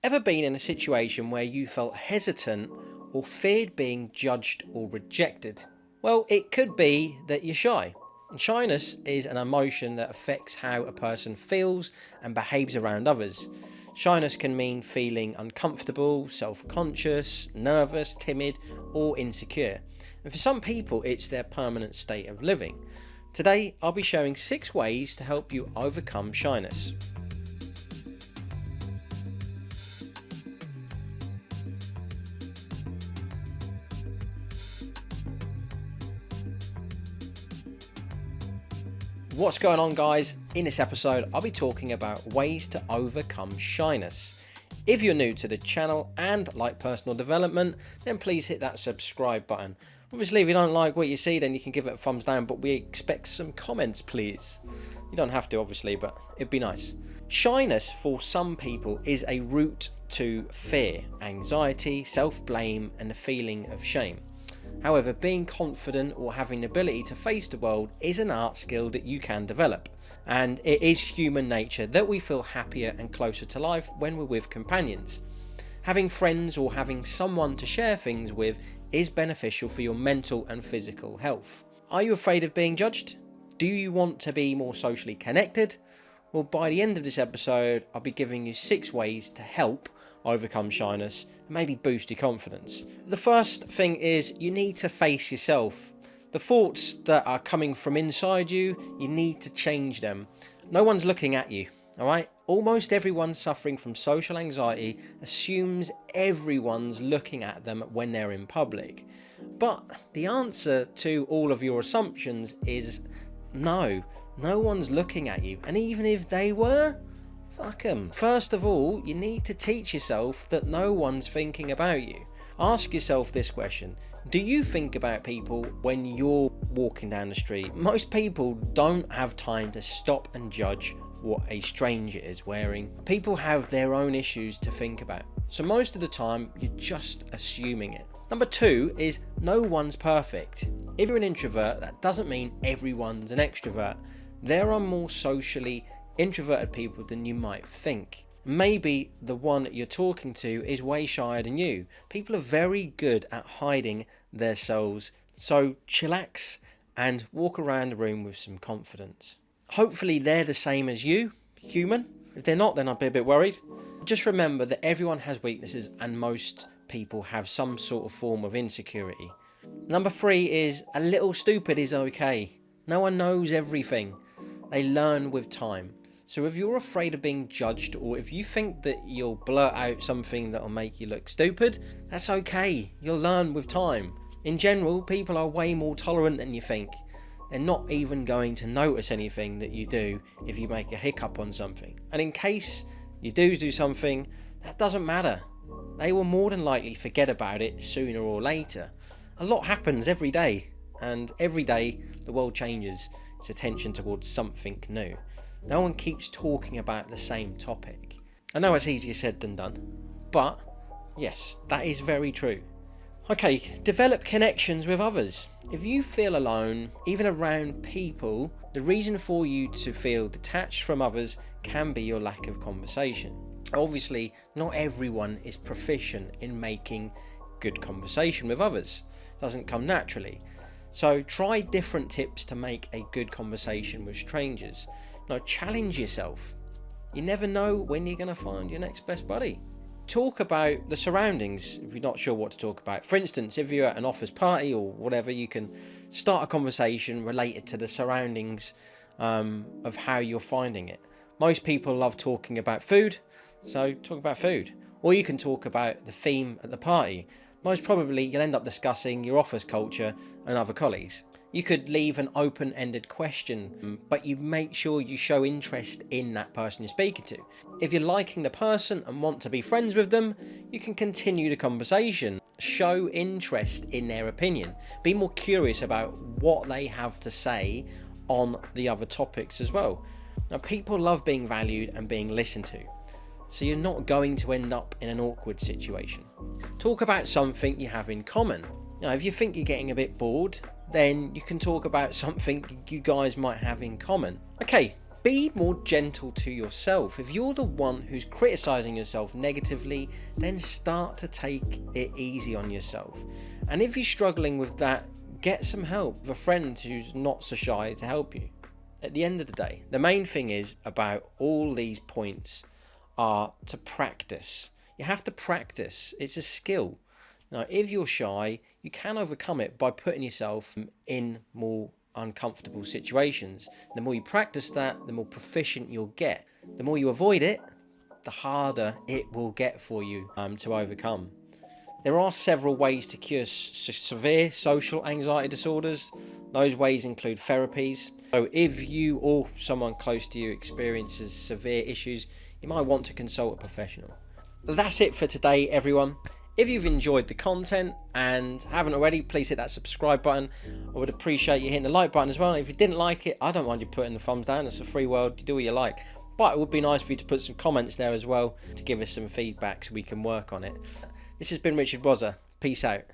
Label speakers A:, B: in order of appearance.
A: Ever been in a situation where you felt hesitant or feared being judged or rejected? Well, it could be that you're shy. Shyness is an emotion that affects how a person feels and behaves around others. Shyness can mean feeling uncomfortable, self-conscious, nervous, timid, or insecure. And for some people, it's their permanent state of living. Today, I'll be sharing 6 ways to help you overcome shyness. What's going on, guys? In this episode I'll be talking about ways to overcome shyness. If you're new to the channel and like personal development, then please hit that subscribe button. Obviously if you don't like what you see, then you can give it a thumbs down, but we expect some comments, please. You don't have to, obviously, but it'd be nice. Shyness for some people is a route to fear, anxiety, self-blame and the feeling of shame. However, being confident or having the ability to face the world is an art skill that you can develop. And it is human nature that we feel happier and closer to life when we're with companions. Having friends or having someone to share things with is beneficial for your mental and physical health. Are you afraid of being judged? Do you want to be more socially connected? Well, by the end of this episode, I'll be giving you 6 ways to help overcome shyness and maybe boost your confidence. The first thing is you need to face yourself. The thoughts that are coming from inside you, you need to change them. No one's looking at you, alright? Almost everyone suffering from social anxiety assumes everyone's looking at them when they're in public. But the answer to all of your assumptions is no one's looking at you, and even if they were, fuck them. First of all, you need to teach yourself that no one's thinking about you. Ask yourself this question: do you think about people when you're walking down the street? Most people don't have time to stop and judge what a stranger is wearing. People have their own issues to think about, so most of the time you're just assuming it. Number 2 is no one's perfect. If you're an introvert, that doesn't mean everyone's an extrovert. There are more socially introverted people than you might think. Maybe the one you're talking to is way shyer than you. People are very good at hiding their selves, so chillax and walk around the room with some confidence. Hopefully they're the same as you, human. If they're not, then I'd be a bit worried. Just remember that everyone has weaknesses and most people have some sort of form of insecurity. Number 3 is a little stupid is okay. No one knows everything. They learn with time. So if you're afraid of being judged, or if you think that you'll blurt out something that'll make you look stupid, that's okay. You'll learn with time. In general, people are way more tolerant than you think. They're not even going to notice anything that you do if you make a hiccup on something. And in case you do something, that doesn't matter. They will more than likely forget about it sooner or later. A lot happens every day, and every day the world changes its attention towards something new. No one keeps talking about the same topic. I know it's easier said than done, but yes, that is very true. Okay, develop connections with others. If you feel alone, even around people, the reason for you to feel detached from others can be your lack of conversation. Obviously, not everyone is proficient in making good conversation with others. It doesn't come naturally. So try different tips to make a good conversation with strangers. Now challenge yourself. You never know when you're going to find your next best buddy. Talk about the surroundings if you're not sure what to talk about. For instance, if you're at an office party or whatever, you can start a conversation related to the surroundings of how you're finding it. Most people love talking about food, so talk about food. Or you can talk about the theme at the party. Most probably you'll end up discussing your office culture and other colleagues. You could leave an open-ended question, but you make sure you show interest in that person you're speaking to. If you're liking the person and want to be friends with them, you can continue the conversation. Show interest in their opinion. Be more curious about what they have to say on the other topics as well. Now, people love being valued and being listened to, so you're not going to end up in an awkward situation. Talk about something you have in common. Now, if you think you're getting a bit bored, then you can talk about something you guys might have in common. Okay, Be more gentle to yourself. If you're the one who's criticizing yourself negatively, then start to take it easy on yourself. And if you're struggling with that, get some help with a friend who's not so shy to help you. At the end of the day, the main thing is about all these points are to practice. You have to practice. It's a skill. Now, if you're shy, you can overcome it by putting yourself in more uncomfortable situations. The more you practice that, the more proficient you'll get. The more you avoid it, the harder it will get for you to overcome. There are several ways to cure severe social anxiety disorders. Those ways include therapies. So if you or someone close to you experiences severe issues, you might want to consult a professional. That's it for today, everyone. If you've enjoyed the content and haven't already, please hit that subscribe button. I would appreciate you hitting the like button as well. If you didn't like it, I don't mind you putting the thumbs down. It's a free world. You do what you like. But it would be nice for you to put some comments there as well to give us some feedback so we can work on it. This has been Richard Wazza. Peace out.